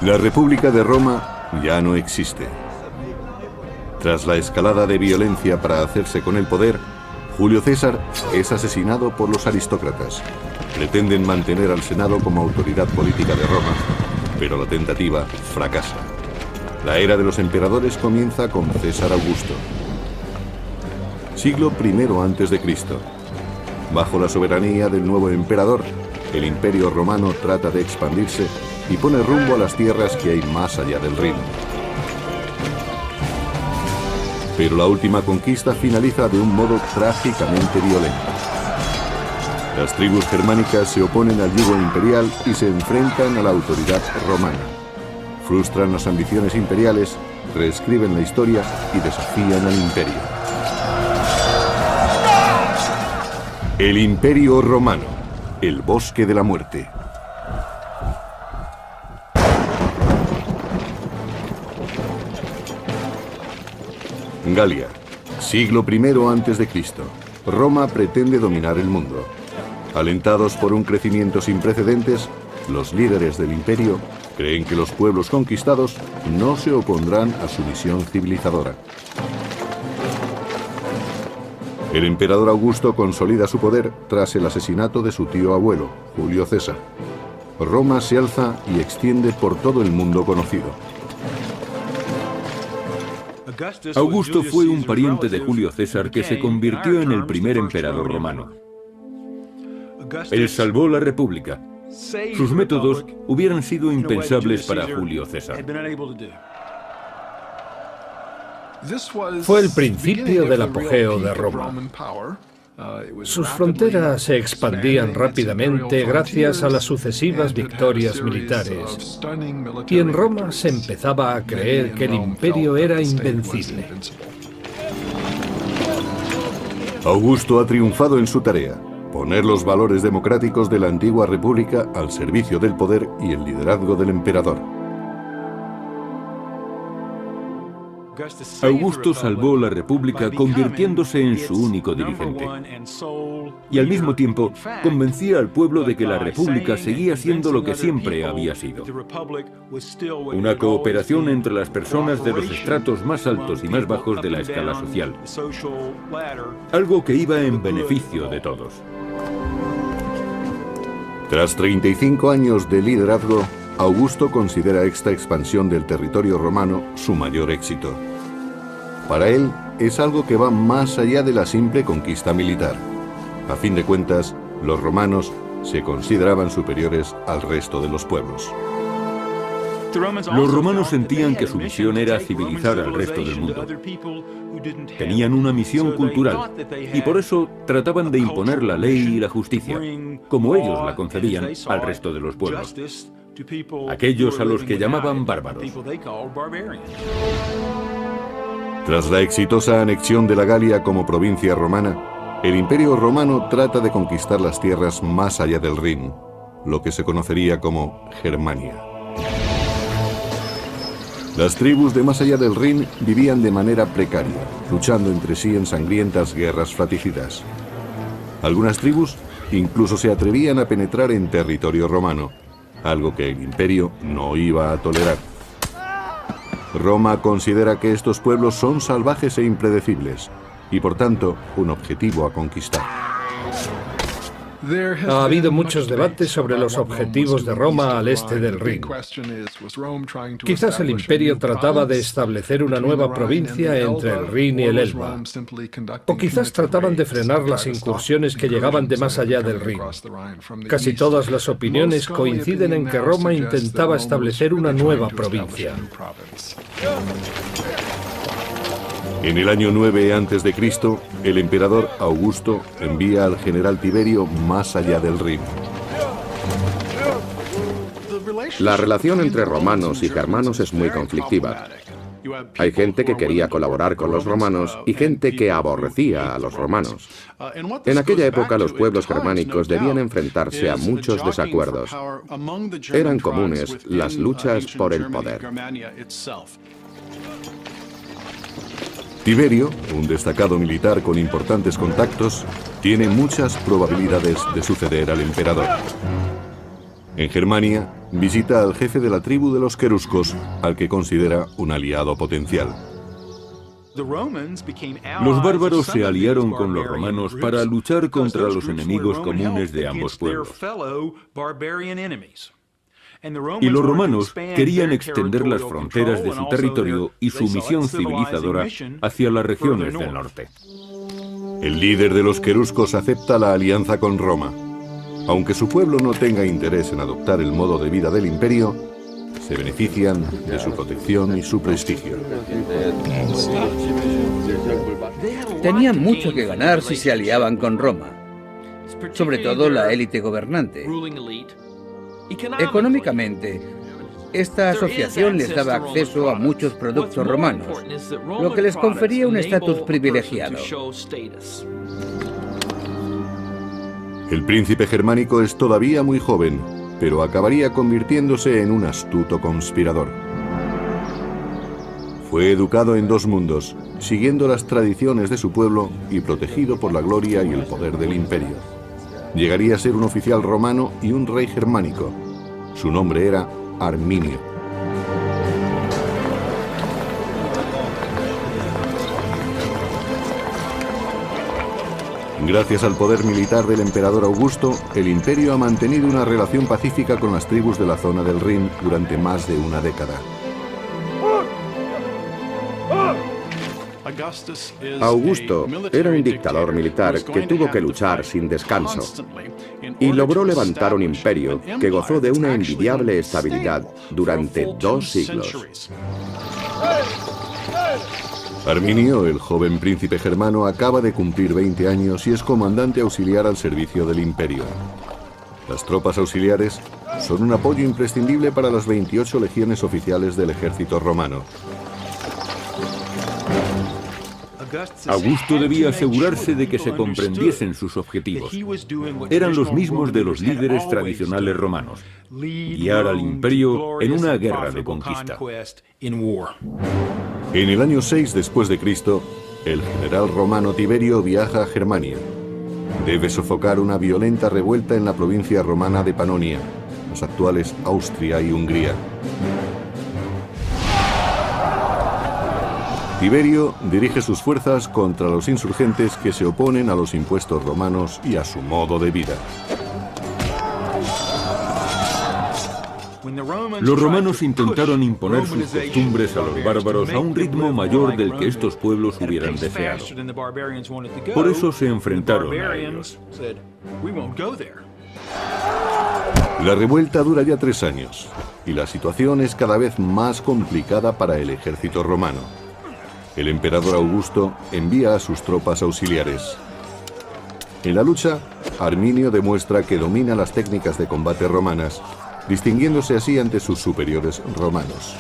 La República de Roma ya no existe. Tras la escalada de violencia para hacerse con el poder, Julio César es asesinado por los aristócratas. Pretenden mantener al Senado como autoridad política de Roma, pero la tentativa fracasa. La era de los emperadores comienza con César Augusto. Siglo I a.C. Bajo la soberanía del nuevo emperador, el Imperio Romano trata de expandirse y pone rumbo a las tierras que hay más allá del Rin. Pero la última conquista finaliza de un modo trágicamente violento. Las tribus germánicas se oponen al yugo imperial y se enfrentan a la autoridad romana. Frustran las ambiciones imperiales, reescriben la historia y desafían al imperio. El Imperio Romano, el bosque de la muerte. Galia, siglo I a.C. Roma pretende dominar el mundo. Alentados por un crecimiento sin precedentes, los líderes del imperio creen que los pueblos conquistados no se opondrán a su misión civilizadora. El emperador Augusto consolida su poder tras el asesinato de su tío abuelo, Julio César. Roma se alza y extiende por todo el mundo conocido. Augusto fue un pariente de Julio César que se convirtió en el primer emperador romano. Él salvó la República. Sus métodos hubieran sido impensables para Julio César. Fue el principio del apogeo de Roma. Sus fronteras se expandían rápidamente gracias a las sucesivas victorias militares, y en Roma se empezaba a creer que el imperio era invencible. Augusto ha triunfado en su tarea: poner los valores democráticos de la antigua república al servicio del poder y el liderazgo del emperador. Augusto salvó la República convirtiéndose en su único dirigente. Y al mismo tiempo convencía al pueblo de que la República seguía siendo lo que siempre había sido: una cooperación entre las personas de los estratos más altos y más bajos de la escala social. Algo que iba en beneficio de todos. Tras 35 años de liderazgo, Augusto considera esta expansión del territorio romano su mayor éxito. Para él, es algo que va más allá de la simple conquista militar. A fin de cuentas, los romanos se consideraban superiores al resto de los pueblos. Los romanos sentían que su misión era civilizar al resto del mundo. Tenían una misión cultural y por eso trataban de imponer la ley y la justicia, como ellos la concebían, al resto de los pueblos. Aquellos a los que llamaban bárbaros. Tras la exitosa anexión de la Galia como provincia romana, el Imperio Romano trata de conquistar las tierras más allá del Rin, lo que se conocería como Germania. Las tribus de más allá del Rin vivían de manera precaria, luchando entre sí en sangrientas guerras fratricidas. Algunas tribus incluso se atrevían a penetrar en territorio romano, algo que el imperio no iba a tolerar. Roma considera que estos pueblos son salvajes e impredecibles, y por tanto, un objetivo a conquistar. Ha habido muchos debates sobre los objetivos de Roma al este del Rin. Quizás el imperio trataba de establecer una nueva provincia entre el Rin y el Elba. O quizás trataban de frenar las incursiones que llegaban de más allá del Rin. Casi todas las opiniones coinciden en que Roma intentaba establecer una nueva provincia. En el año 9 a.C., el emperador Augusto envía al general Tiberio más allá del Rin. La relación entre romanos y germanos es muy conflictiva. Hay gente que quería colaborar con los romanos y gente que aborrecía a los romanos. En aquella época los pueblos germánicos debían enfrentarse a muchos desacuerdos. Eran comunes las luchas por el poder. Tiberio, un destacado militar con importantes contactos, tiene muchas probabilidades de suceder al emperador. En Germania, visita al jefe de la tribu de los queruscos, al que considera un aliado potencial. Los bárbaros se aliaron con los romanos para luchar contra los enemigos comunes de ambos pueblos. Y los romanos querían extender las fronteras de su territorio y su misión civilizadora hacia las regiones del norte. El líder de los queruscos acepta la alianza con Roma. Aunque su pueblo no tenga interés en adoptar el modo de vida del imperio, se benefician de su protección y su prestigio. Tenían mucho que ganar si se aliaban con Roma, sobre todo la élite gobernante. Económicamente, esta asociación les daba acceso a muchos productos romanos, lo que les confería un estatus privilegiado. El príncipe germánico es todavía muy joven, pero acabaría convirtiéndose en un astuto conspirador. Fue educado en dos mundos, siguiendo las tradiciones de su pueblo y protegido por la gloria y el poder del imperio. Llegaría a ser un oficial romano y un rey germánico. Su nombre era Arminio. Gracias al poder militar del emperador Augusto, el imperio ha mantenido una relación pacífica con las tribus de la zona del Rin durante más de una década. Augusto era un dictador militar que tuvo que luchar sin descanso y logró levantar un imperio que gozó de una envidiable estabilidad durante 2 siglos. Arminio, el joven príncipe germano, acaba de cumplir 20 años y es comandante auxiliar al servicio del imperio. Las tropas auxiliares son un apoyo imprescindible para las 28 legiones oficiales del ejército romano. Augusto debía asegurarse de que se comprendiesen sus objetivos. Eran los mismos de los líderes tradicionales romanos: guiar al imperio en una guerra de conquista. En el año 6 después de Cristo, el general romano Tiberio viaja a Germania. Debe sofocar una violenta revuelta en la provincia romana de Panonia, las actuales Austria y Hungría. Tiberio dirige sus fuerzas contra los insurgentes que se oponen a los impuestos romanos y a su modo de vida. Los romanos intentaron imponer sus costumbres a los bárbaros a un ritmo mayor del que estos pueblos hubieran deseado. Por eso se enfrentaron a ellos. La revuelta dura ya 3 años y la situación es cada vez más complicada para el ejército romano. El emperador Augusto envía a sus tropas auxiliares. En la lucha, Arminio demuestra que domina las técnicas de combate romanas, distinguiéndose así ante sus superiores romanos.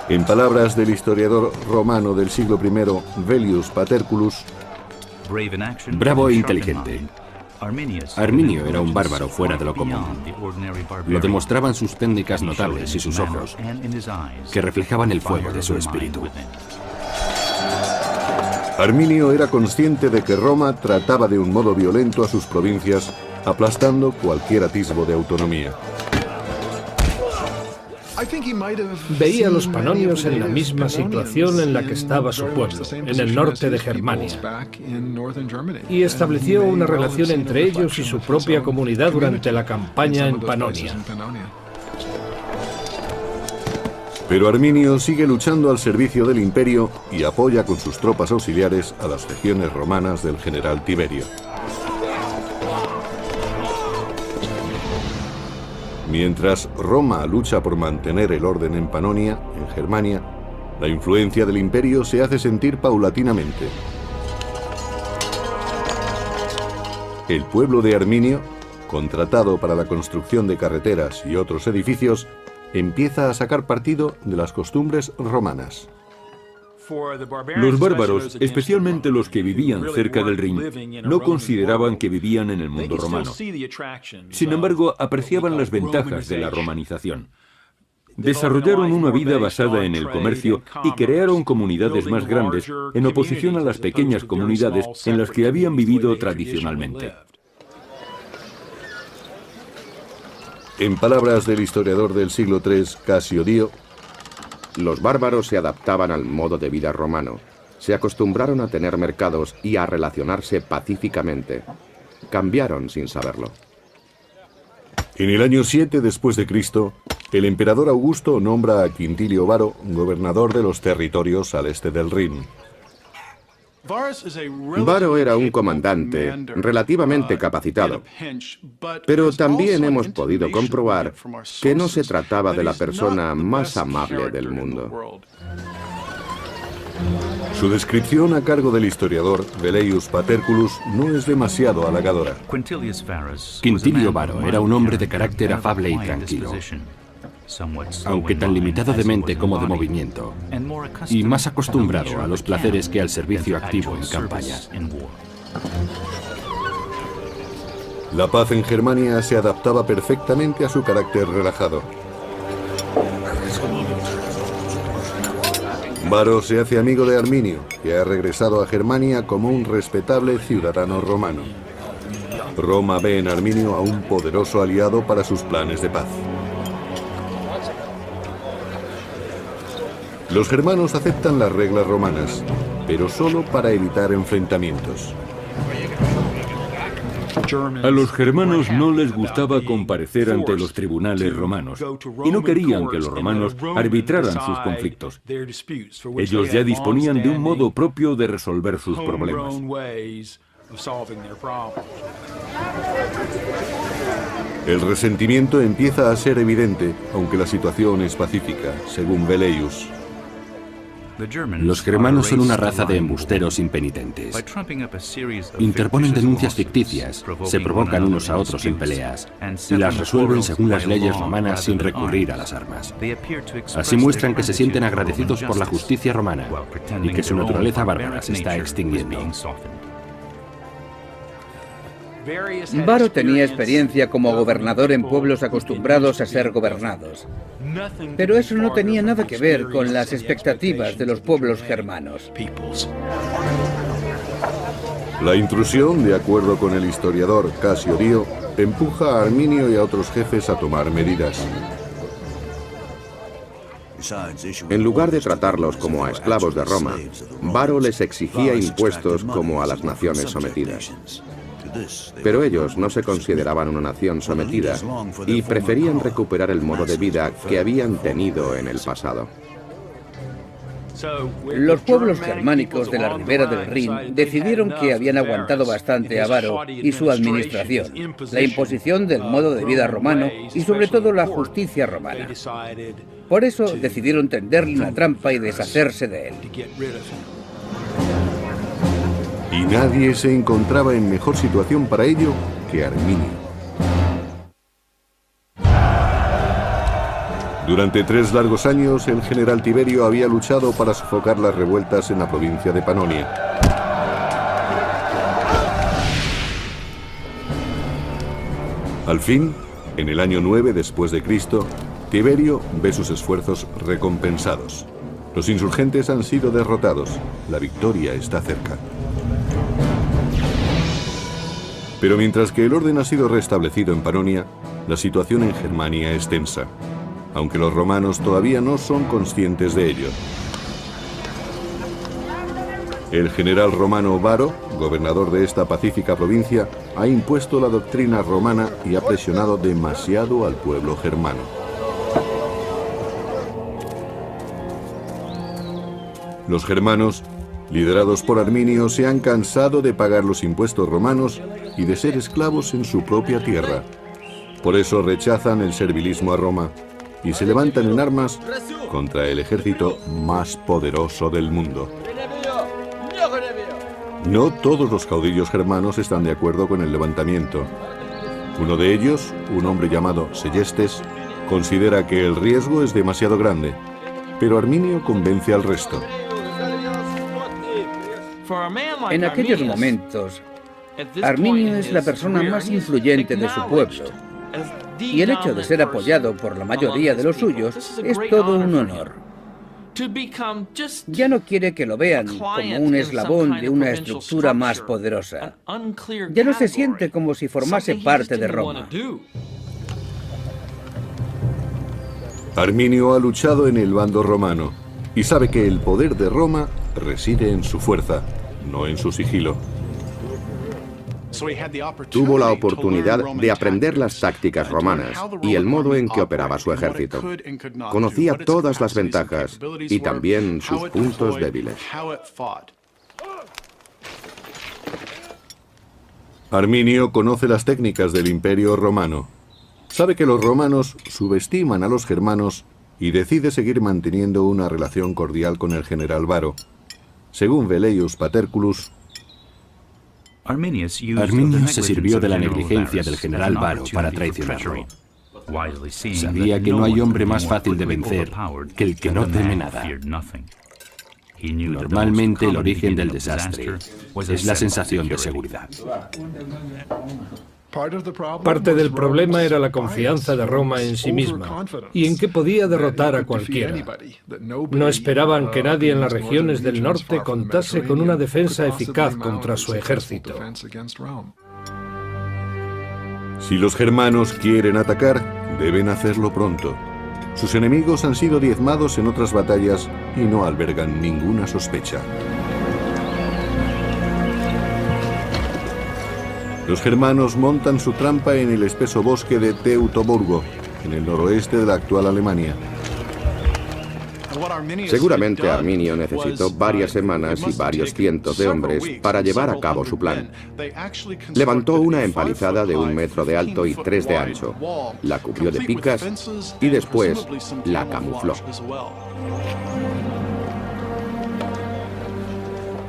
En palabras del historiador romano del siglo I, Velius Paterculus, bravo e inteligente. Arminio era un bárbaro fuera de lo común. Lo demostraban sus técnicas notables y sus ojos, que reflejaban el fuego de su espíritu. Arminio era consciente de que Roma trataba de un modo violento a sus provincias, aplastando cualquier atisbo de autonomía. Veía a los panonios en la misma situación en la que estaba su pueblo, en el norte de Germania, y estableció una relación entre ellos y su propia comunidad durante la campaña en Panonia. Pero Arminio sigue luchando al servicio del imperio y apoya con sus tropas auxiliares a las legiones romanas del general Tiberio. Mientras Roma lucha por mantener el orden en Panonia, en Germania, la influencia del imperio se hace sentir paulatinamente. El pueblo de Arminio, contratado para la construcción de carreteras y otros edificios, empieza a sacar partido de las costumbres romanas. Los bárbaros, especialmente los que vivían cerca del Rin, no consideraban que vivían en el mundo romano. Sin embargo, apreciaban las ventajas de la romanización. Desarrollaron una vida basada en el comercio y crearon comunidades más grandes, en oposición a las pequeñas comunidades en las que habían vivido tradicionalmente. En palabras del historiador del siglo III, Casio Dio, los bárbaros se adaptaban al modo de vida romano. Se acostumbraron a tener mercados y a relacionarse pacíficamente. Cambiaron sin saberlo. En el año 7 después de Cristo, el emperador Augusto nombra a Quintilio Varo gobernador de los territorios al este del Rin. Varo era un comandante relativamente capacitado, pero también hemos podido comprobar que no se trataba de la persona más amable del mundo. Su descripción a cargo del historiador Velleius Paterculus no es demasiado halagadora. Quintilio Varo era un hombre de carácter afable y tranquilo, aunque tan limitado de mente como de movimiento, y más acostumbrado a los placeres que al servicio activo en campaña. La paz en Germania se adaptaba perfectamente a su carácter relajado. Varo se hace amigo de Arminio, que ha regresado a Germania como un respetable ciudadano romano. Roma ve en Arminio a un poderoso aliado para sus planes de paz. Los germanos aceptan las reglas romanas, pero solo para evitar enfrentamientos. A los germanos no les gustaba comparecer ante los tribunales romanos y no querían que los romanos arbitraran sus conflictos. Ellos ya disponían de un modo propio de resolver sus problemas. El resentimiento empieza a ser evidente, aunque la situación es pacífica, según Velleius. Los germanos son una raza de embusteros impenitentes. Interponen denuncias ficticias, se provocan unos a otros en peleas y las resuelven según las leyes romanas sin recurrir a las armas. Así muestran que se sienten agradecidos por la justicia romana y que su naturaleza bárbara se está extinguiendo. Varo tenía experiencia como gobernador en pueblos acostumbrados a ser gobernados. Pero eso no tenía nada que ver con las expectativas de los pueblos germanos. La intrusión, de acuerdo con el historiador Casio Dio, empuja a Arminio y a otros jefes a tomar medidas. En lugar de tratarlos como a esclavos de Roma, Varo les exigía impuestos como a las naciones sometidas. Pero ellos no se consideraban una nación sometida y preferían recuperar el modo de vida que habían tenido en el pasado. Los pueblos germánicos de la ribera del Rin decidieron que habían aguantado bastante a Varo y su administración, la imposición del modo de vida romano y sobre todo la justicia romana. Por eso decidieron tenderle una trampa y deshacerse de él. Y nadie se encontraba en mejor situación para ello que Arminio. Durante 3 largos años, el general Tiberio había luchado para sofocar las revueltas en la provincia de Panonia. Al fin, en el año 9 después de Cristo, Tiberio ve sus esfuerzos recompensados. Los insurgentes han sido derrotados. La victoria está cerca. Pero mientras que el orden ha sido restablecido en Panonia, la situación en Germania es tensa, aunque los romanos todavía no son conscientes de ello. El general romano Varo, gobernador de esta pacífica provincia, ha impuesto la doctrina romana y ha presionado demasiado al pueblo germano. Los germanos, liderados por Arminio, se han cansado de pagar los impuestos romanos y de ser esclavos en su propia tierra. Por eso rechazan el servilismo a Roma y se levantan en armas contra el ejército más poderoso del mundo. No todos los caudillos germanos están de acuerdo con el levantamiento. Uno de ellos, un hombre llamado Sellestes, considera que el riesgo es demasiado grande, pero Arminio convence al resto. En aquellos momentos, Arminio es la persona más influyente de su pueblo, y el hecho de ser apoyado por la mayoría de los suyos es todo un honor. Ya no quiere que lo vean como un eslabón de una estructura más poderosa. Ya no se siente como si formase parte de Roma. Arminio ha luchado en el bando romano y sabe que el poder de Roma reside en su fuerza, no en su sigilo. Tuvo la oportunidad de aprender las tácticas romanas y el modo en que operaba su ejército. Conocía todas las ventajas y también sus puntos débiles. Arminio conoce las técnicas del Imperio Romano. Sabe que los romanos subestiman a los germanos y decide seguir manteniendo una relación cordial con el general Varo. Según Velleius Paterculus, Arminio se sirvió de la negligencia del general Varo para traicionarlo. Sabía que no hay hombre más fácil de vencer que el que no teme nada. Normalmente el origen del desastre es la sensación de seguridad. Parte del problema era la confianza de Roma en sí misma y en que podía derrotar a cualquiera. No esperaban que nadie en las regiones del norte contase con una defensa eficaz contra su ejército. si los germanos quieren atacar, deben hacerlo pronto. Sus enemigos han sido diezmados en otras batallas y no albergan ninguna sospecha. Los germanos montan su trampa en el espeso bosque de Teutoburgo, en el noroeste de la actual Alemania. Seguramente Arminio necesitó varias semanas y varios cientos de hombres para llevar a cabo su plan. Levantó una empalizada de 1 metro de alto y 3 de ancho, la cubrió de picas y después la camufló.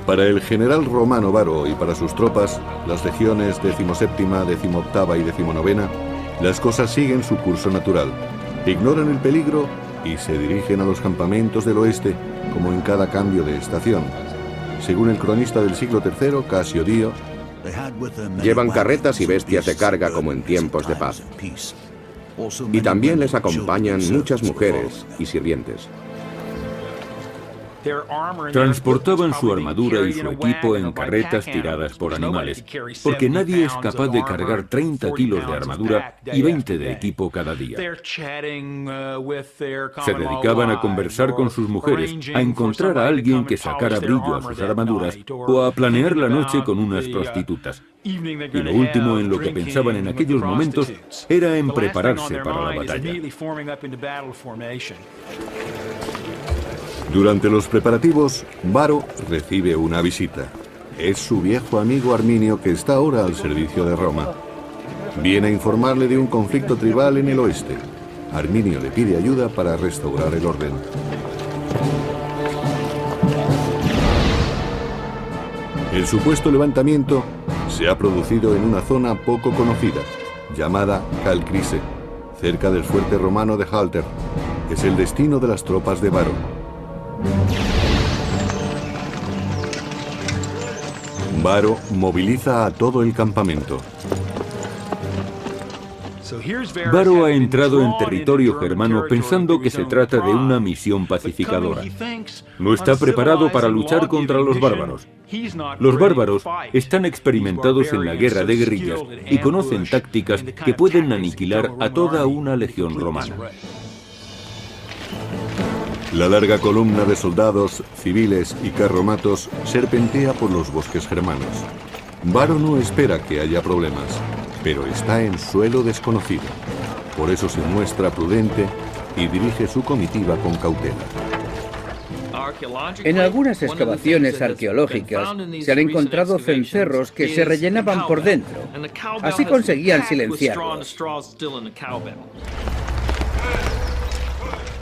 Para el general romano Varo y para sus tropas, las legiones 17ª, 18ª y 19ª, las cosas siguen su curso natural. Ignoran el peligro y se dirigen a los campamentos del oeste, como en cada cambio de estación. Según el cronista del siglo III, Casio Dio, llevan carretas y bestias de carga como en tiempos de paz. Y también les acompañan muchas mujeres y sirvientes. Transportaban su armadura y su equipo en carretas tiradas por animales, porque nadie es capaz de cargar 30 kilos de armadura y 20 de equipo cada día. Se dedicaban a conversar con sus mujeres, a encontrar a alguien que sacara brillo a sus armaduras o a planear la noche con unas prostitutas. Y lo último en lo que pensaban en aquellos momentos era en prepararse para la batalla. Durante los preparativos, Varo recibe una visita. Es su viejo amigo Arminio, que está ahora al servicio de Roma. Viene a informarle de un conflicto tribal en el oeste. Arminio le pide ayuda para restaurar el orden. El supuesto levantamiento se ha producido en una zona poco conocida, llamada Calcrise, cerca del fuerte romano de Halter. Es el destino de las tropas de Varo. Varo moviliza a todo el campamento. Varo ha entrado en territorio germano pensando que se trata de una misión pacificadora. No está preparado para luchar contra los bárbaros. Los bárbaros están experimentados en la guerra de guerrillas y conocen tácticas que pueden aniquilar a toda una legión romana. La larga columna de soldados, civiles y carromatos serpentea por los bosques germanos. Varo no espera que haya problemas, pero está en suelo desconocido. Por eso se muestra prudente y dirige su comitiva con cautela. En algunas excavaciones arqueológicas se han encontrado cencerros que se rellenaban por dentro. Así conseguían silenciarlos.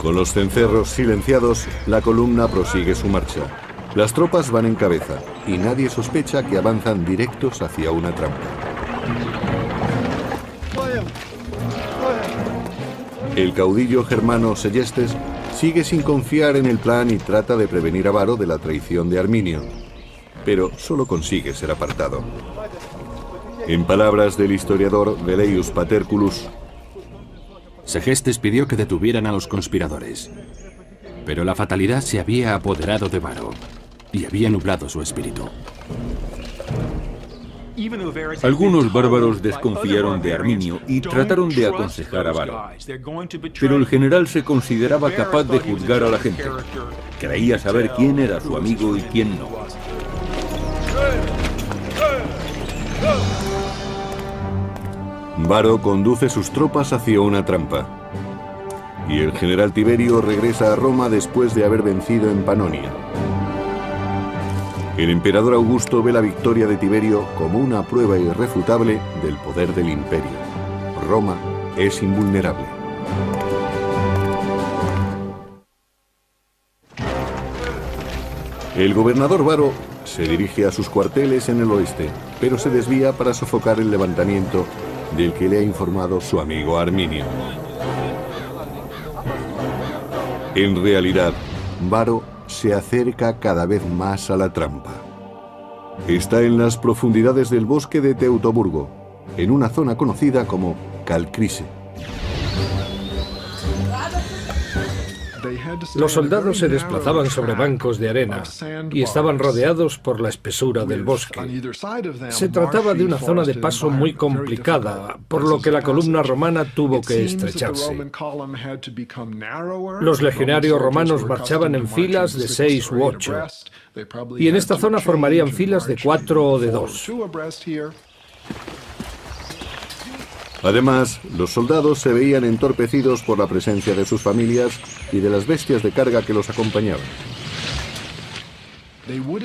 Con los cencerros silenciados, la columna prosigue su marcha. Las tropas van en cabeza y nadie sospecha que avanzan directos hacia una trampa. El caudillo germano Sellestes sigue sin confiar en el plan y trata de prevenir a Varo de la traición de Arminio, pero solo consigue ser apartado. En palabras del historiador Velleius Paterculus, Segestes pidió que detuvieran a los conspiradores, pero la fatalidad se había apoderado de Varo y había nublado su espíritu. Algunos bárbaros desconfiaron de Arminio y trataron de aconsejar a Varo. Pero el general se consideraba capaz de juzgar a la gente. Creía saber quién era su amigo y quién no. Varo conduce sus tropas hacia una trampa. Y el general Tiberio regresa a Roma después de haber vencido en Panonia. El emperador Augusto ve la victoria de Tiberio como una prueba irrefutable del poder del imperio. Roma es invulnerable. El gobernador Varo se dirige a sus cuarteles en el oeste, pero se desvía para sofocar el levantamiento del que le ha informado su amigo Arminio. En realidad, Varo se acerca cada vez más a la trampa. Está en las profundidades del bosque de Teutoburgo, en una zona conocida como Calcrise. Los soldados se desplazaban sobre bancos de arena y estaban rodeados por la espesura del bosque. Se trataba de una zona de paso muy complicada, por lo que la columna romana tuvo que estrecharse. Los legionarios romanos marchaban en filas de 6 u 8, y en esta zona formarían filas de 4 o de 2. Además, los soldados se veían entorpecidos por la presencia de sus familias y de las bestias de carga que los acompañaban.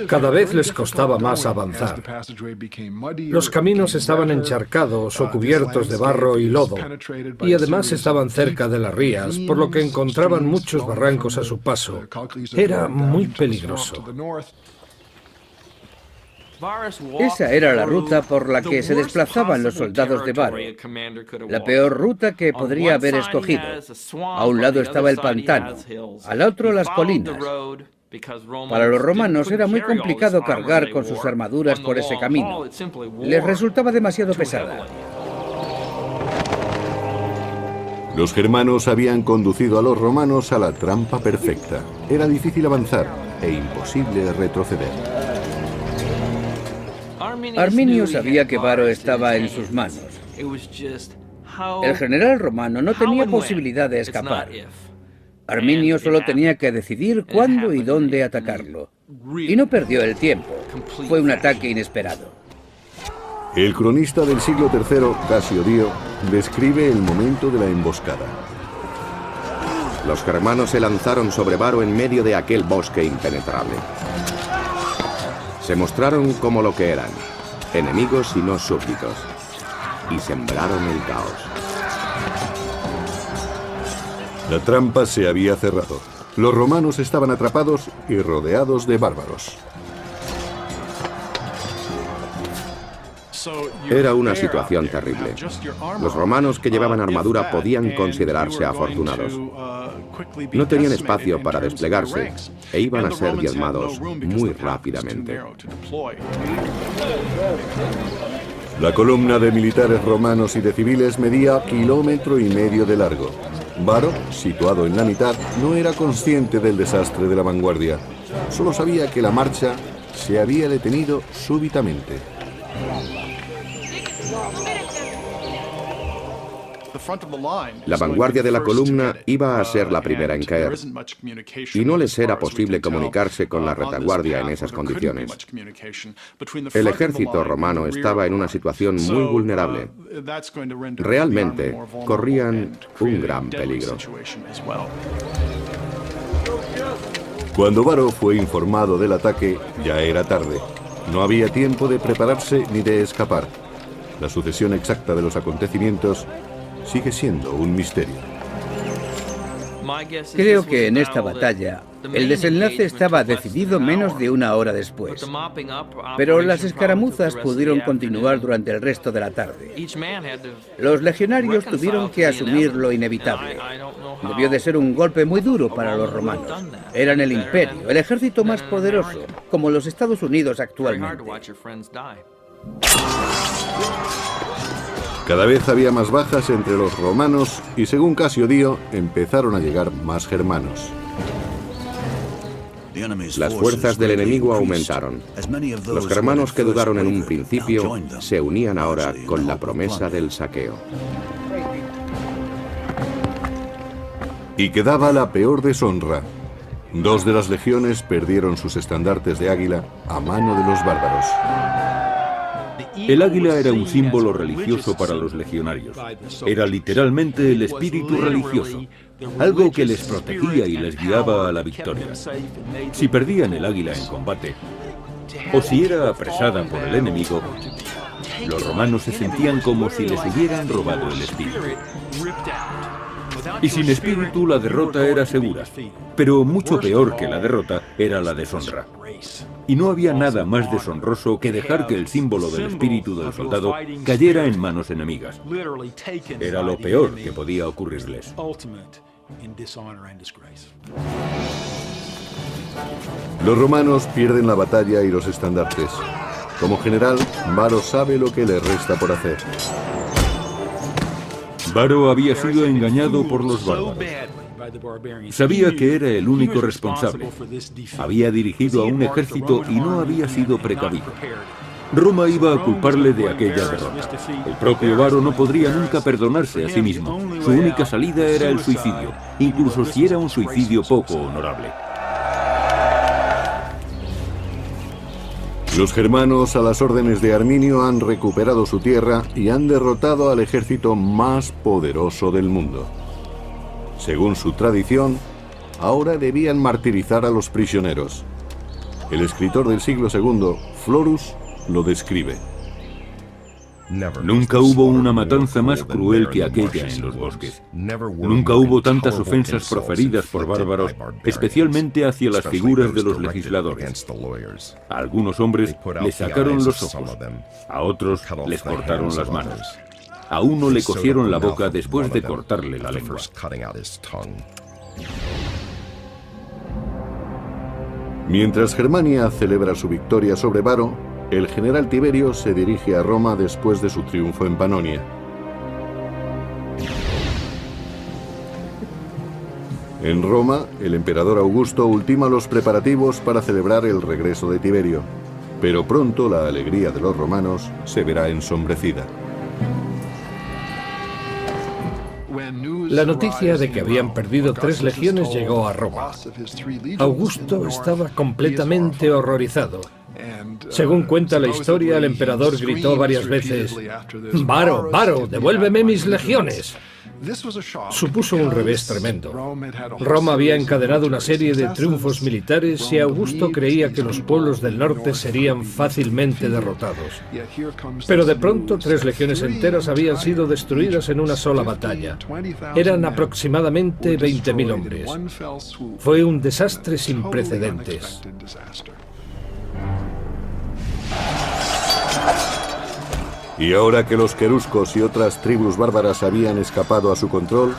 Cada vez les costaba más avanzar. Los caminos estaban encharcados o cubiertos de barro y lodo, y además estaban cerca de las rías, por lo que encontraban muchos barrancos a su paso. Era muy peligroso. Esa era la ruta por la que se desplazaban los soldados de Varo. La peor ruta que podría haber escogido. A un lado estaba el pantano, al otro las colinas. Para los romanos era muy complicado cargar con sus armaduras por ese camino. Les resultaba demasiado pesada. Los germanos habían conducido a los romanos a la trampa perfecta. Era difícil avanzar e imposible retroceder. Arminio sabía que Varo estaba en sus manos. El general romano no tenía posibilidad de escapar. Arminio solo tenía que decidir cuándo y dónde atacarlo. Y no perdió el tiempo. Fue un ataque inesperado. El cronista del siglo III, Casio Dio, describe el momento de la emboscada. Los germanos se lanzaron sobre Varo en medio de aquel bosque impenetrable. Se mostraron como lo que eran, enemigos y no súbditos, y sembraron el caos. La trampa se había cerrado. Los romanos estaban atrapados y rodeados de bárbaros. Era una situación terrible. Los romanos que llevaban armadura podían considerarse afortunados. No tenían espacio para desplegarse e iban a ser diezmados muy rápidamente. La columna de militares romanos y de civiles medía 1,5 kilómetros de largo. Varo, situado en la mitad, no era consciente del desastre de la vanguardia. Solo sabía que la marcha se había detenido súbitamente. La vanguardia de la columna iba a ser la primera en caer, y no les era posible comunicarse con la retaguardia en esas condiciones. El ejército romano estaba en una situación muy vulnerable. Realmente corrían un gran peligro. Cuando Varo fue informado del ataque, ya era tarde. No había tiempo de prepararse ni de escapar. La sucesión exacta de los acontecimientos sigue siendo un misterio. Creo que en esta batalla el desenlace estaba decidido menos de 1 hora después, pero las escaramuzas pudieron continuar durante el resto de la tarde. Los legionarios tuvieron que asumir lo inevitable. Debió de ser un golpe muy duro para los romanos. Eran el imperio, el ejército más poderoso, como los Estados Unidos actualmente. Cada vez había más bajas entre los romanos y, según Casio Dio, empezaron a llegar más germanos. Las fuerzas del enemigo aumentaron. Los germanos que dudaron en un principio se unían ahora con la promesa del saqueo. Y quedaba la peor deshonra. 2 de las legiones perdieron sus estandartes de águila a mano de los bárbaros. El águila era un símbolo religioso para los legionarios. Era literalmente el espíritu religioso, algo que les protegía y les guiaba a la victoria. Si perdían el águila en combate, o si era apresada por el enemigo, los romanos se sentían como si les hubieran robado el espíritu. Y sin espíritu la derrota era segura, pero mucho peor que la derrota era la deshonra. Y no había nada más deshonroso que dejar que el símbolo del espíritu del soldado cayera en manos enemigas. Era lo peor que podía ocurrirles. Los romanos pierden la batalla y los estandartes. Como general, Varo sabe lo que le resta por hacer. Varo había sido engañado por los bárbaros. Sabía que era el único responsable. Había dirigido a un ejército y no había sido precavido. Roma iba a culparle de aquella derrota. El propio Varo no podría nunca perdonarse a sí mismo. Su única salida era el suicidio, incluso si era un suicidio poco honorable. Los germanos, a las órdenes de Arminio, han recuperado su tierra y han derrotado al ejército más poderoso del mundo. Según su tradición, ahora debían martirizar a los prisioneros. El escritor del siglo II, Florus, lo describe. Nunca hubo una matanza más cruel que aquella en los bosques. Nunca hubo tantas ofensas proferidas por bárbaros, especialmente hacia las figuras de los legisladores. A algunos hombres les sacaron los ojos, a otros les cortaron las manos. A uno le cosieron la boca después de cortarle la lengua. Mientras Germania celebra su victoria sobre Varo, el general Tiberio se dirige a Roma después de su triunfo en Panonia. En Roma, el emperador Augusto ultima los preparativos para celebrar el regreso de Tiberio, pero pronto la alegría de los romanos se verá ensombrecida. La noticia de que habían perdido 3 legiones llegó a Roma. Augusto estaba completamente horrorizado. Según cuenta la historia, el emperador gritó varias veces: «Varo, Varo, devuélveme mis legiones». Supuso un revés tremendo. Roma había encadenado una serie de triunfos militares y Augusto creía que los pueblos del norte serían fácilmente derrotados. Pero de pronto 3 legiones enteras habían sido destruidas en una sola batalla. Eran aproximadamente 20.000 hombres. Fue un desastre sin precedentes. Y ahora que los queruscos y otras tribus bárbaras habían escapado a su control,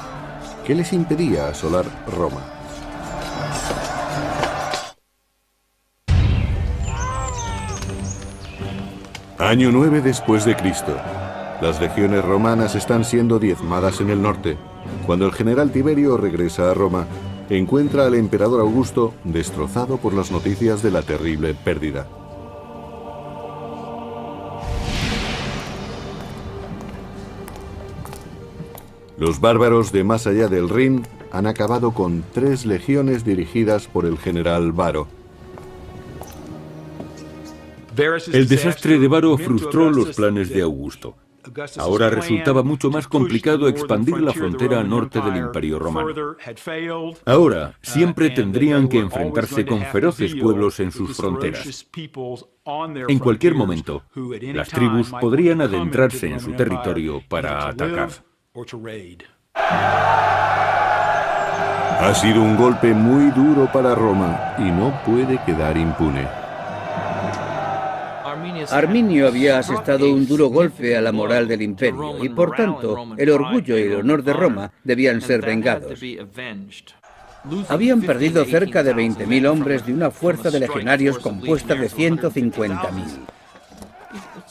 ¿qué les impedía asolar Roma? Año 9 después de Cristo. Las legiones romanas están siendo diezmadas en el norte. Cuando el general Tiberio regresa a Roma, encuentra al emperador Augusto destrozado por las noticias de la terrible pérdida. Los bárbaros de más allá del Rin han acabado con 3 legiones dirigidas por el general Varo. El desastre de Varo frustró los planes de Augusto. Ahora resultaba mucho más complicado expandir la frontera norte del Imperio Romano. Ahora siempre tendrían que enfrentarse con feroces pueblos en sus fronteras. En cualquier momento, las tribus podrían adentrarse en su territorio para atacar. Ha sido un golpe muy duro para Roma y no puede quedar impune. Arminio había asestado un duro golpe a la moral del imperio y, por tanto, el orgullo y el honor de Roma debían ser vengados. Habían perdido cerca de 20.000 hombres de una fuerza de legionarios compuesta de 150.000.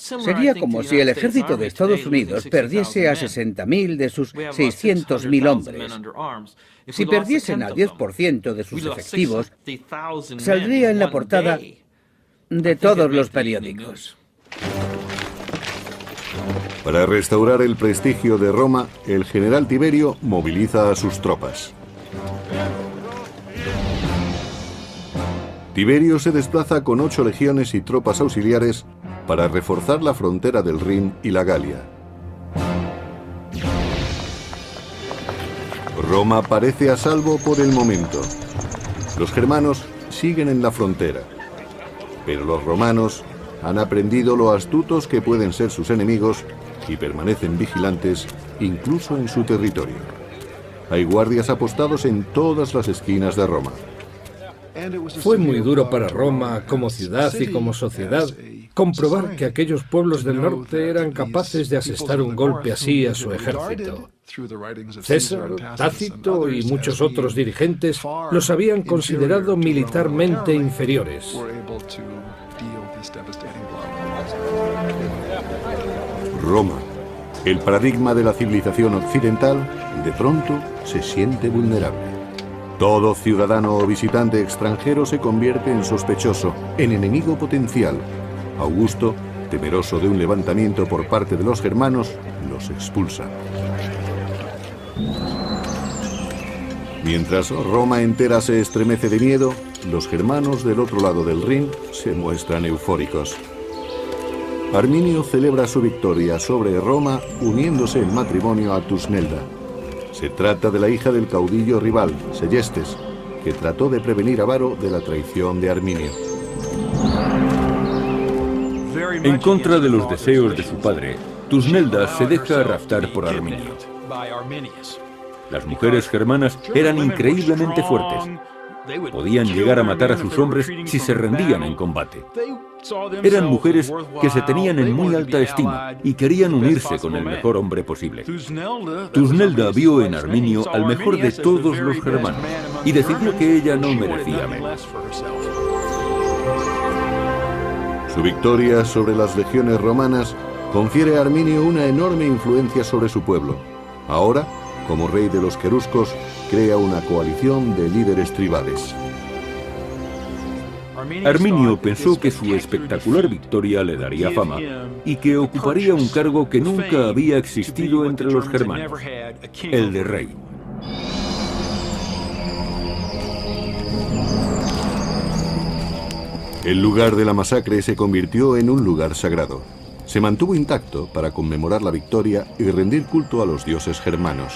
Sería como si el ejército de Estados Unidos perdiese a 60.000 de sus 600.000 hombres. Si perdiesen al 10% de sus efectivos, saldría en la portada de todos los periódicos. Para restaurar el prestigio de Roma, el general Tiberio moviliza a sus tropas. Tiberio se desplaza con 8 legiones y tropas auxiliares para reforzar la frontera del Rin y la Galia. Roma parece a salvo por el momento. Los germanos siguen en la frontera, pero los romanos han aprendido lo astutos que pueden ser sus enemigos y permanecen vigilantes incluso en su territorio. Hay guardias apostados en todas las esquinas de Roma. Fue muy duro para Roma, como ciudad y como sociedad, comprobar que aquellos pueblos del norte eran capaces de asestar un golpe así a su ejército. César, Tácito y muchos otros dirigentes los habían considerado militarmente inferiores. Roma, el paradigma de la civilización occidental, de pronto se siente vulnerable. Todo ciudadano o visitante extranjero se convierte en sospechoso, en enemigo potencial. Augusto, temeroso de un levantamiento por parte de los germanos, los expulsa. Mientras Roma entera se estremece de miedo, los germanos del otro lado del Rin se muestran eufóricos. Arminio celebra su victoria sobre Roma uniéndose en matrimonio a Tusnelda. Se trata de la hija del caudillo rival, Seyestes, que trató de prevenir a Varo de la traición de Arminio. En contra de los deseos de su padre, Tusnelda se deja raptar por Arminio. Las mujeres germanas eran increíblemente fuertes. Podían llegar a matar a sus hombres si se rendían en combate. Eran mujeres que se tenían en muy alta estima y querían unirse con el mejor hombre posible. Tusnelda vio en Arminio al mejor de todos los germanos y decidió que ella no merecía menos. Su victoria sobre las legiones romanas confiere a Arminio una enorme influencia sobre su pueblo. Ahora, como rey de los queruscos, crea una coalición de líderes tribales. Arminio pensó que su espectacular victoria le daría fama y que ocuparía un cargo que nunca había existido entre los germanos, el de rey. El lugar de la masacre se convirtió en un lugar sagrado. Se mantuvo intacto para conmemorar la victoria y rendir culto a los dioses germanos.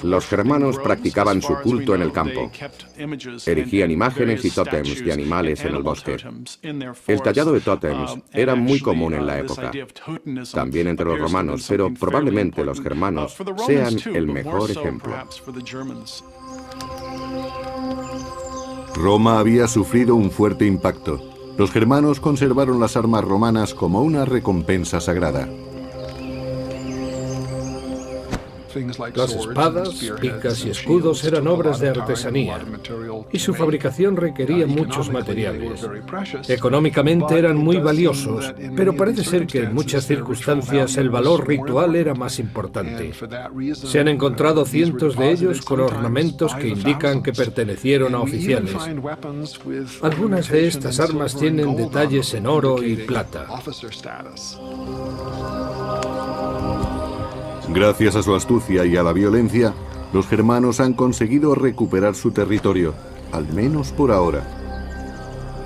Los germanos practicaban su culto en el campo. Erigían imágenes y tótems de animales en el bosque. El tallado de tótems era muy común en la época, también entre los romanos, pero probablemente los germanos sean el mejor ejemplo. Roma había sufrido un fuerte impacto. Los germanos conservaron las armas romanas como una recompensa sagrada. Las espadas, picas y escudos eran obras de artesanía y su fabricación requería muchos materiales. Económicamente eran muy valiosos, pero parece ser que en muchas circunstancias el valor ritual era más importante. Se han encontrado cientos de ellos con ornamentos que indican que pertenecieron a oficiales. Algunas de estas armas tienen detalles en oro y plata. Gracias a su astucia y a la violencia, los germanos han conseguido recuperar su territorio, al menos por ahora.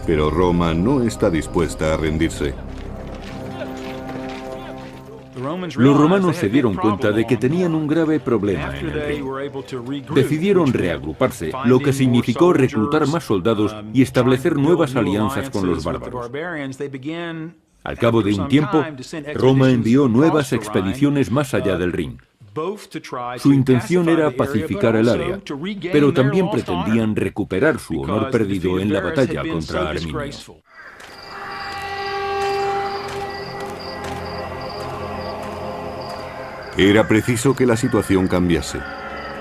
Pero Roma no está dispuesta a rendirse. Los romanos se dieron cuenta de que tenían un grave problema en el Rin. Decidieron reagruparse, lo que significó reclutar más soldados y establecer nuevas alianzas con los bárbaros. Al cabo de un tiempo, Roma envió nuevas expediciones más allá del Rin. Su intención era pacificar el área, pero también pretendían recuperar su honor perdido en la batalla contra Arminio. Era preciso que la situación cambiase.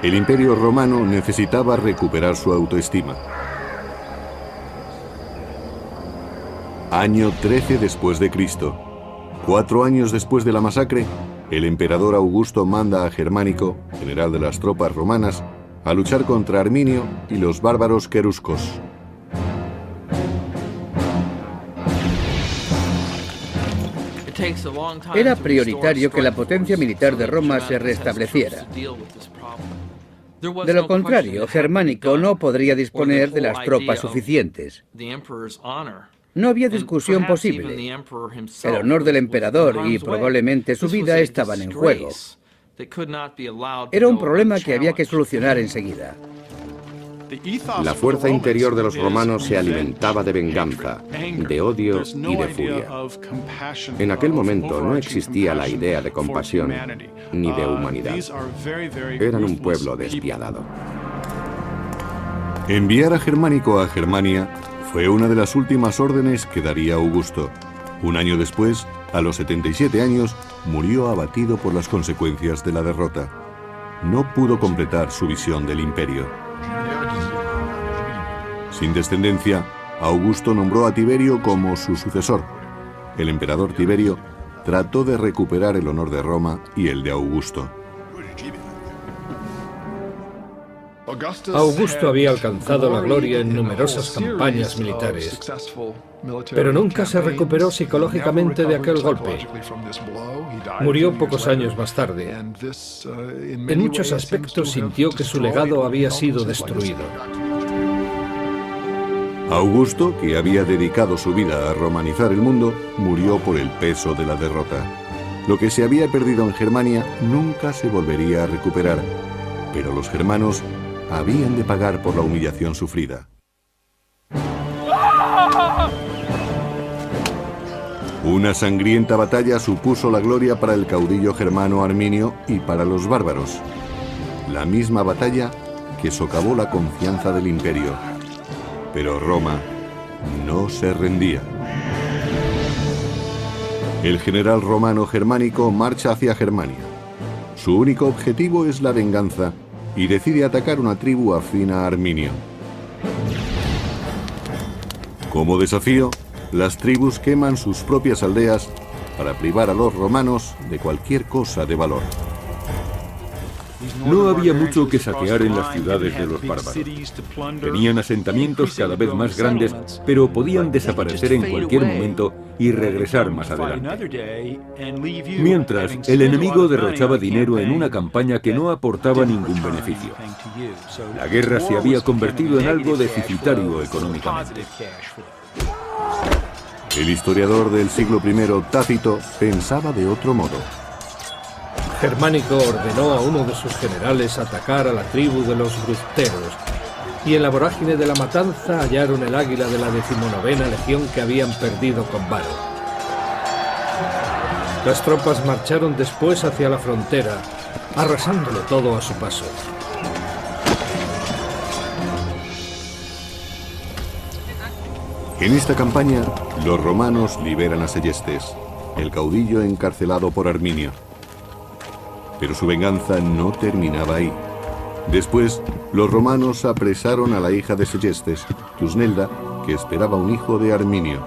El Imperio Romano necesitaba recuperar su autoestima. Año 13 después de Cristo. 4 años después de la masacre, el emperador Augusto manda a Germánico, general de las tropas romanas, a luchar contra Arminio y los bárbaros queruscos. Era prioritario que la potencia militar de Roma se restableciera. De lo contrario, Germánico no podría disponer de las tropas suficientes. No había discusión posible. El honor del emperador y probablemente su vida estaban en juego. Era un problema que había que solucionar enseguida. La fuerza interior de los romanos se alimentaba de venganza, de odio y de furia. En aquel momento no existía la idea de compasión ni de humanidad. Eran un pueblo despiadado. Enviar a Germánico a Germania fue una de las últimas órdenes que daría Augusto. Un año después, a los 77 años, murió abatido por las consecuencias de la derrota. No pudo completar su visión del imperio. Sin descendencia, Augusto nombró a Tiberio como su sucesor. El emperador Tiberio trató de recuperar el honor de Roma y el de Augusto. Augusto había alcanzado la gloria en numerosas campañas militares, pero nunca se recuperó psicológicamente de aquel golpe. Murió pocos años más tarde. En muchos aspectos sintió que su legado había sido destruido. Augusto, que había dedicado su vida a romanizar el mundo, murió por el peso de la derrota. Lo que se había perdido en Germania nunca se volvería a recuperar, pero los germanos habían de pagar por la humillación sufrida. Una sangrienta batalla supuso la gloria para el caudillo germano Arminio y para los bárbaros. La misma batalla que socavó la confianza del imperio. Pero Roma no se rendía. El general romano Germánico marcha hacia Germania. Su único objetivo es la venganza y decide atacar una tribu afín a Arminio. Como desafío, las tribus queman sus propias aldeas para privar a los romanos de cualquier cosa de valor. No había mucho que saquear en las ciudades de los bárbaros. Tenían asentamientos cada vez más grandes, pero podían desaparecer en cualquier momento y regresar más adelante. Mientras, el enemigo derrochaba dinero en una campaña que no aportaba ningún beneficio. La guerra se había convertido en algo deficitario económicamente. El historiador del siglo I, Tácito, pensaba de otro modo. Germánico ordenó a uno de sus generales atacar a la tribu de los brusteros, y en la vorágine de la matanza hallaron el águila de la 19ª legión que habían perdido con Varo. Las tropas marcharon después hacia la frontera, arrasándolo todo a su paso. En esta campaña, los romanos liberan a Seyestes, el caudillo encarcelado por Arminio. Pero su venganza no terminaba ahí. Después, los romanos apresaron a la hija de Seyestes, Tusnelda, que esperaba un hijo de Arminio.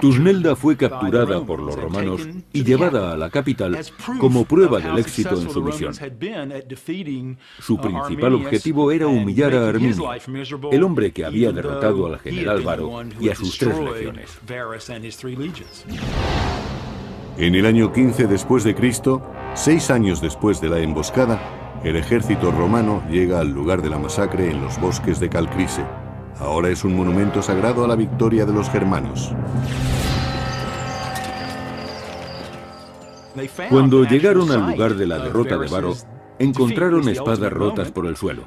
Tusnelda fue capturada por los romanos y llevada a la capital como prueba del éxito en su misión. Su principal objetivo era humillar a Arminio, el hombre que había derrotado al general Varo y a sus 3 legiones. En el año 15 después de Cristo, 6 años después de la emboscada, el ejército romano llega al lugar de la masacre en los bosques de Calcrise. Ahora es un monumento sagrado a la victoria de los germanos. Cuando llegaron al lugar de la derrota de Varo, encontraron espadas rotas por el suelo.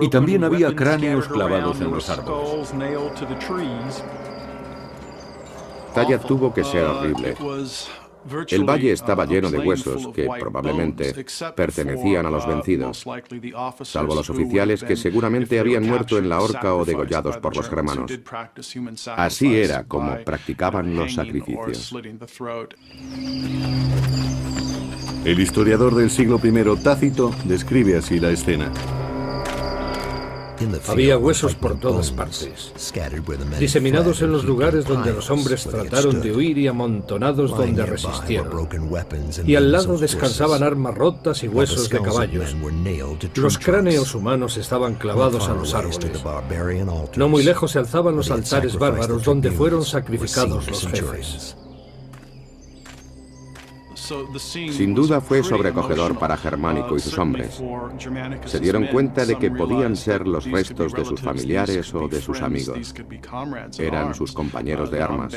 Y también había cráneos clavados en los árboles. La batalla tuvo que ser horrible. El valle estaba lleno de huesos que probablemente pertenecían a los vencidos, salvo los oficiales que seguramente habían muerto en la horca o degollados por los germanos. Así era como practicaban los sacrificios. El historiador del siglo I, Tácito, describe así la escena. Había huesos por todas partes, diseminados en los lugares donde los hombres trataron de huir y amontonados donde resistieron. Y al lado descansaban armas rotas y huesos de caballos. Los cráneos humanos estaban clavados a los árboles. No muy lejos se alzaban los altares bárbaros donde fueron sacrificados los jefes. Sin duda fue sobrecogedor para Germánico y sus hombres. Se dieron cuenta de que podían ser los restos de sus familiares o de sus amigos. Eran sus compañeros de armas.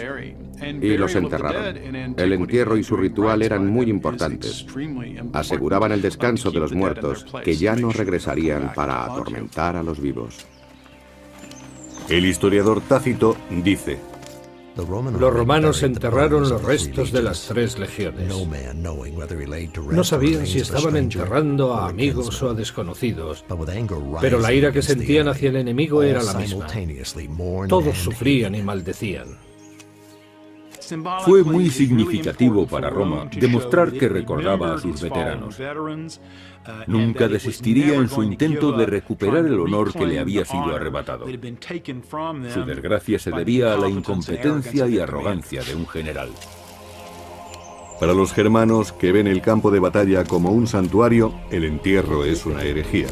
Y los enterraron. El entierro y su ritual eran muy importantes. Aseguraban el descanso de los muertos, que ya no regresarían para atormentar a los vivos. El historiador Tácito dice: los romanos enterraron los restos de las 3 legiones. No sabían si estaban enterrando a amigos o a desconocidos, pero la ira que sentían hacia el enemigo era la misma. Todos sufrían y maldecían. Fue muy significativo para Roma demostrar que recordaba a sus veteranos. Nunca desistiría en su intento de recuperar el honor que le había sido arrebatado. Su desgracia se debía a la incompetencia y arrogancia de un general. Para los germanos, que ven el campo de batalla como un santuario, el entierro es una herejía.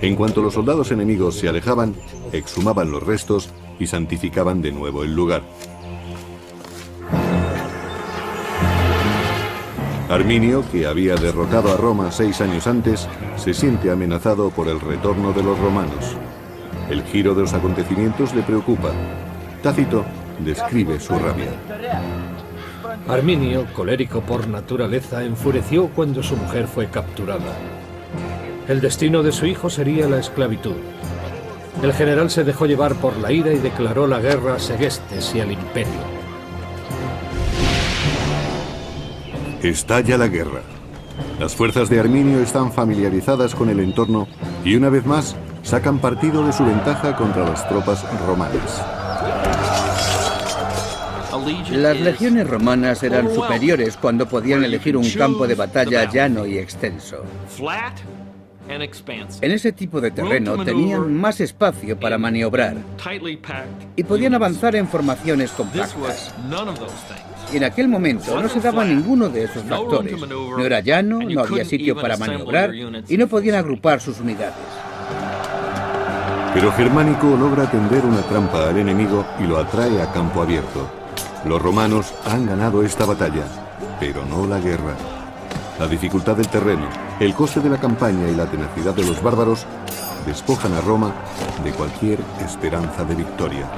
En cuanto los soldados enemigos se alejaban, exhumaban los restos y santificaban de nuevo el lugar. Arminio, que había derrotado a Roma 6 años antes, se siente amenazado por el retorno de los romanos. El giro de los acontecimientos le preocupa. Tácito describe su rabia. Arminio, colérico por naturaleza, enfureció cuando su mujer fue capturada. El destino de su hijo sería la esclavitud. El general se dejó llevar por la ira y declaró la guerra a Segestes y al imperio. Estalla la guerra. Las fuerzas de Arminio están familiarizadas con el entorno y una vez más sacan partido de su ventaja contra las tropas romanas. Las legiones romanas eran superiores cuando podían elegir un campo de batalla llano y extenso. En ese tipo de terreno tenían más espacio para maniobrar y podían avanzar en formaciones compactas. Y en aquel momento no se daba ninguno de esos factores. No era llano, no había sitio para maniobrar y no podían agrupar sus unidades. Pero Germánico logra tender una trampa al enemigo y lo atrae a campo abierto. Los romanos han ganado esta batalla, pero no la guerra. La dificultad del terreno, el coste de la campaña y la tenacidad de los bárbaros despojan a Roma de cualquier esperanza de victoria.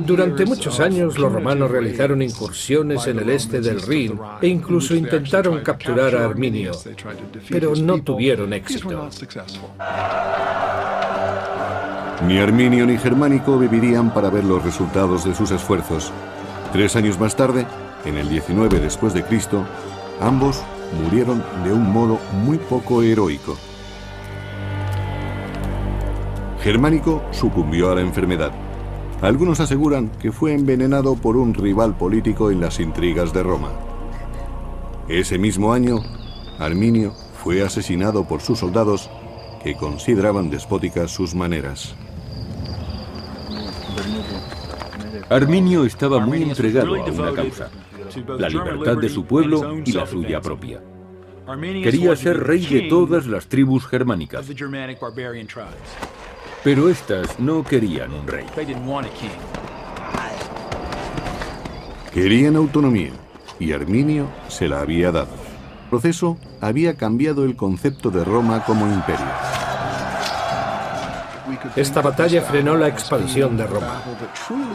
Durante muchos años los romanos realizaron incursiones en el este del Rin e incluso intentaron capturar a Arminio, pero no tuvieron éxito. Ni Arminio ni Germánico vivirían para ver los resultados de sus esfuerzos. 3 años más tarde, en el 19 después de Cristo, ambos murieron de un modo muy poco heroico. Germánico sucumbió a la enfermedad. Algunos aseguran que fue envenenado por un rival político en las intrigas de Roma. Ese mismo año, Arminio fue asesinado por sus soldados que consideraban despóticas sus maneras. Arminio estaba muy entregado a una causa: la libertad de su pueblo y la suya propia. Quería ser rey de todas las tribus germánicas. Pero estas no querían un rey. Querían autonomía, y Arminio se la había dado. El proceso había cambiado el concepto de Roma como imperio. Esta batalla frenó la expansión de Roma.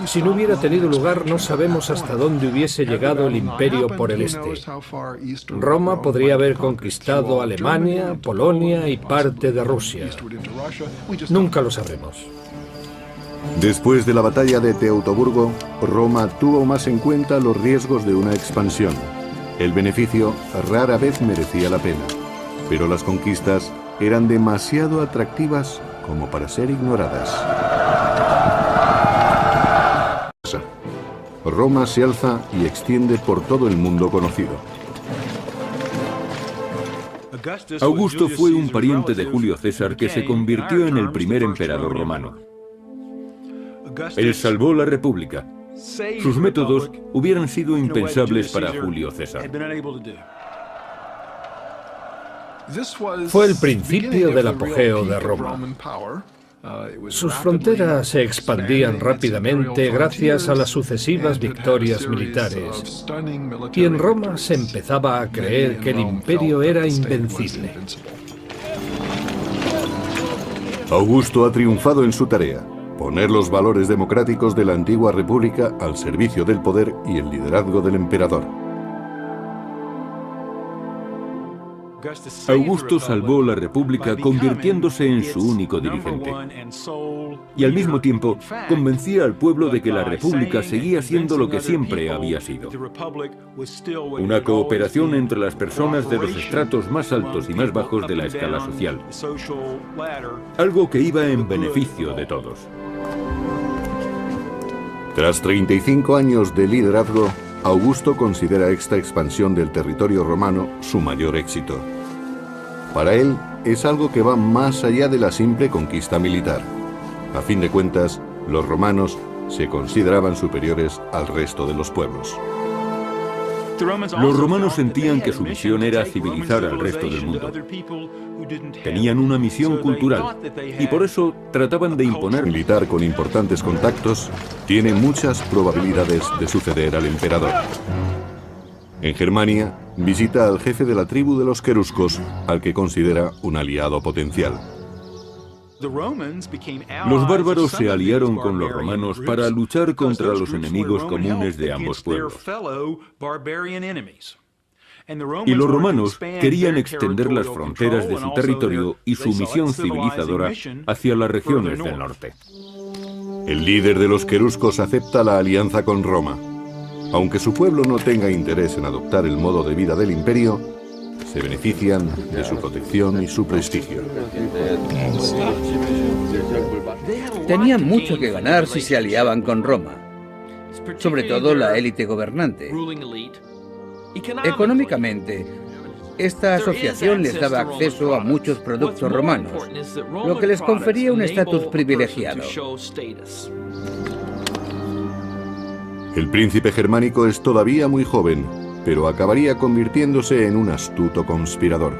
Si no hubiera tenido lugar, no sabemos hasta dónde hubiese llegado el imperio por el este. Roma podría haber conquistado Alemania, Polonia y parte de Rusia. Nunca lo sabremos. Después de la batalla de Teutoburgo, Roma tuvo más en cuenta los riesgos de una expansión. El beneficio rara vez merecía la pena, pero las conquistas eran demasiado atractivas como para ser ignoradas. Roma se alza y extiende por todo el mundo conocido. Augusto fue un pariente de Julio César que se convirtió en el primer emperador romano. Él salvó la República. Sus métodos hubieran sido impensables para Julio César. Fue el principio del apogeo de Roma. Sus fronteras se expandían rápidamente gracias a las sucesivas victorias militares, y en Roma se empezaba a creer que el imperio era invencible. Augusto ha triunfado en su tarea: poner los valores democráticos de la antigua república al servicio del poder y el liderazgo del emperador. Augusto salvó la República convirtiéndose en su único dirigente. Y al mismo tiempo convencía al pueblo de que la República seguía siendo lo que siempre había sido: una cooperación entre las personas de los estratos más altos y más bajos de la escala social. Algo que iba en beneficio de todos. Tras 35 años de liderazgo, Augusto considera esta expansión del territorio romano su mayor éxito. Para él, es algo que va más allá de la simple conquista militar. A fin de cuentas, los romanos se consideraban superiores al resto de los pueblos. Los romanos sentían que su misión era civilizar al resto del mundo. Tenían una misión cultural y por eso trataban de imponer. Un militar con importantes contactos tiene muchas probabilidades de suceder al emperador. En Germania, visita al jefe de la tribu de los queruscos, al que considera un aliado potencial. Los bárbaros se aliaron con los romanos para luchar contra los enemigos comunes de ambos pueblos. Y los romanos querían extender las fronteras de su territorio y su misión civilizadora hacia las regiones del norte. El líder de los queruscos acepta la alianza con Roma. Aunque su pueblo no tenga interés en adoptar el modo de vida del imperio, se benefician de su protección y su prestigio. Tenían mucho que ganar si se aliaban con Roma, sobre todo la élite gobernante. Económicamente, esta asociación les daba acceso a muchos productos romanos, lo que les confería un estatus privilegiado. El príncipe germánico es todavía muy joven, pero acabaría convirtiéndose en un astuto conspirador.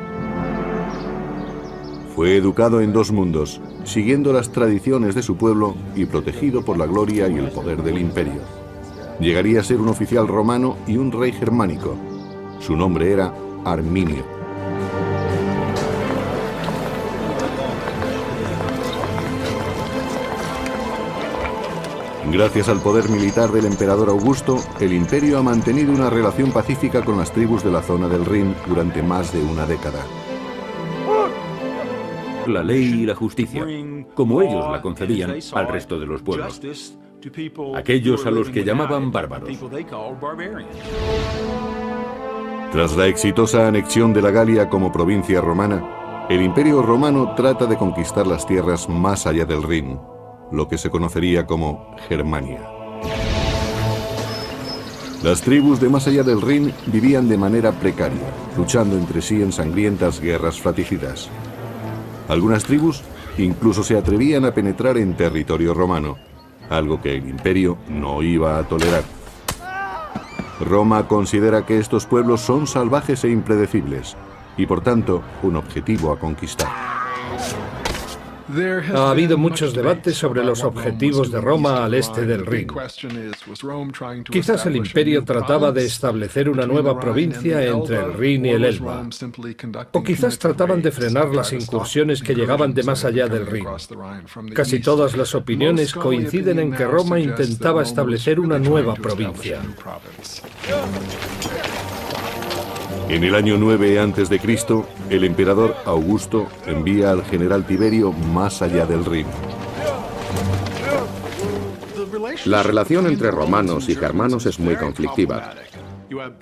Fue educado en dos mundos, siguiendo las tradiciones de su pueblo y protegido por la gloria y el poder del imperio. Llegaría a ser un oficial romano y un rey germánico. Su nombre era Arminio. Gracias al poder militar del emperador Augusto, el imperio ha mantenido una relación pacífica con las tribus de la zona del Rin durante más de una década. La ley y la justicia, como ellos la concebían al resto de los pueblos, aquellos a los que llamaban bárbaros. Tras la exitosa anexión de la Galia como provincia romana, el imperio romano trata de conquistar las tierras más allá del Rin, lo que se conocería como Germania. Las tribus de más allá del Rin vivían de manera precaria, luchando entre sí en sangrientas guerras fratricidas. Algunas tribus incluso se atrevían a penetrar en territorio romano, algo que el imperio no iba a tolerar. Roma considera que estos pueblos son salvajes e impredecibles, y por tanto, un objetivo a conquistar. Ha habido muchos debates sobre los objetivos de Roma al este del Rin. Quizás el imperio trataba de establecer una nueva provincia entre el Rin y el Elba. O quizás trataban de frenar las incursiones que llegaban de más allá del Rin. Casi todas las opiniones coinciden en que Roma intentaba establecer una nueva provincia. En el año 9 a.C., el emperador Augusto envía al general Tiberio más allá del Rin. La relación entre romanos y germanos es muy conflictiva.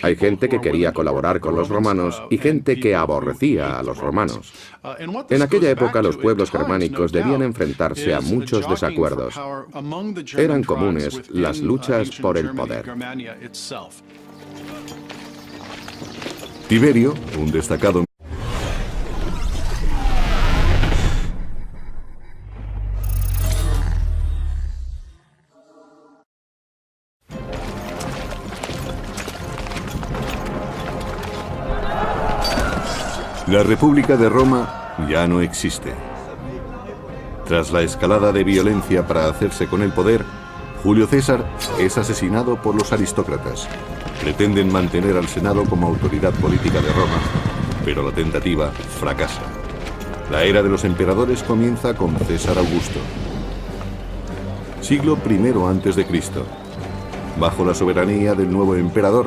Hay gente que quería colaborar con los romanos y gente que aborrecía a los romanos. En aquella época los pueblos germánicos debían enfrentarse a muchos desacuerdos. Eran comunes las luchas por el poder. Tiberio, un destacado La República de Roma ya no existe. Tras la escalada de violencia para hacerse con el poder, Julio César es asesinado por los aristócratas. Pretenden mantener al Senado como autoridad política de Roma, pero la tentativa fracasa. La era de los emperadores comienza con César Augusto. Siglo I a.C. Bajo la soberanía del nuevo emperador,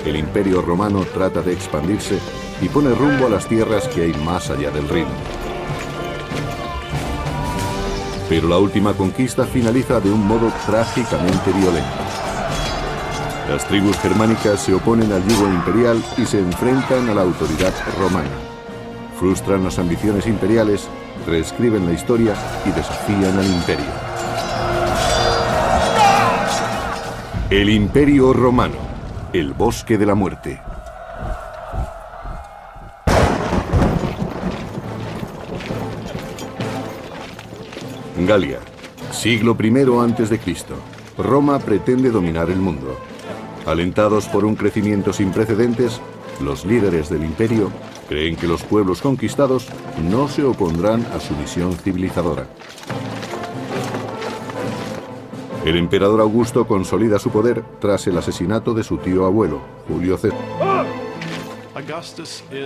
el Imperio Romano trata de expandirse y pone rumbo a las tierras que hay más allá del Rin. Pero la última conquista finaliza de un modo trágicamente violento. Las tribus germánicas se oponen al yugo imperial y se enfrentan a la autoridad romana. Frustran las ambiciones imperiales, reescriben la historia y desafían al imperio. El Imperio Romano, el bosque de la muerte. Galia, siglo I a.C. Roma pretende dominar el mundo. Alentados por un crecimiento sin precedentes, los líderes del imperio creen que los pueblos conquistados no se opondrán a su misión civilizadora. El emperador Augusto consolida su poder tras el asesinato de su tío abuelo, Julio César.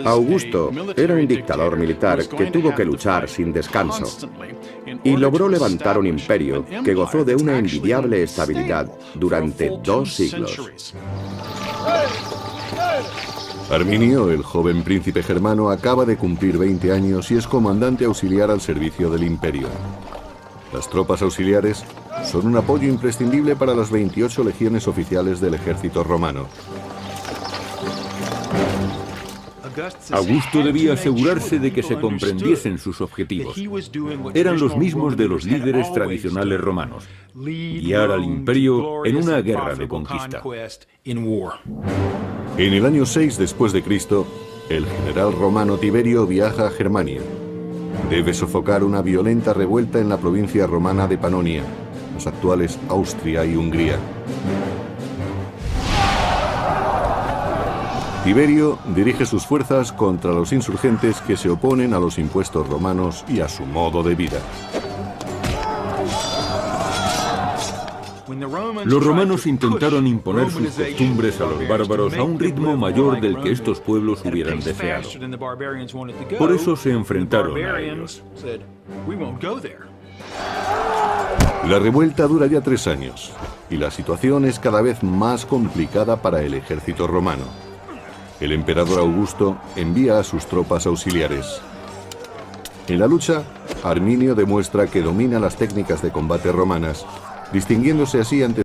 Augusto era un dictador militar que tuvo que luchar sin descanso y logró levantar un imperio que gozó de una envidiable estabilidad durante 2 siglos. Arminio, el joven príncipe germano, acaba de cumplir 20 años y es comandante auxiliar al servicio del imperio. Las tropas auxiliares son un apoyo imprescindible para las 28 legiones oficiales del ejército romano. Augusto debía asegurarse de que se comprendiesen sus objetivos. Eran los mismos de los líderes tradicionales romanos: guiar al imperio en una guerra de conquista. En el año 6 después de Cristo, el general romano Tiberio viaja a Germania. Debe sofocar una violenta revuelta en la provincia romana de Panonia, las actuales Austria y Hungría. Tiberio dirige sus fuerzas contra los insurgentes que se oponen a los impuestos romanos y a su modo de vida. Los romanos intentaron imponer sus costumbres a los bárbaros a un ritmo mayor del que estos pueblos hubieran deseado. Por eso se enfrentaron a ellos. La revuelta dura ya 3 años y la situación es cada vez más complicada para el ejército romano. El emperador Augusto envía a sus tropas auxiliares. En la lucha, Arminio demuestra que domina las técnicas de combate romanas, distinguiéndose así ante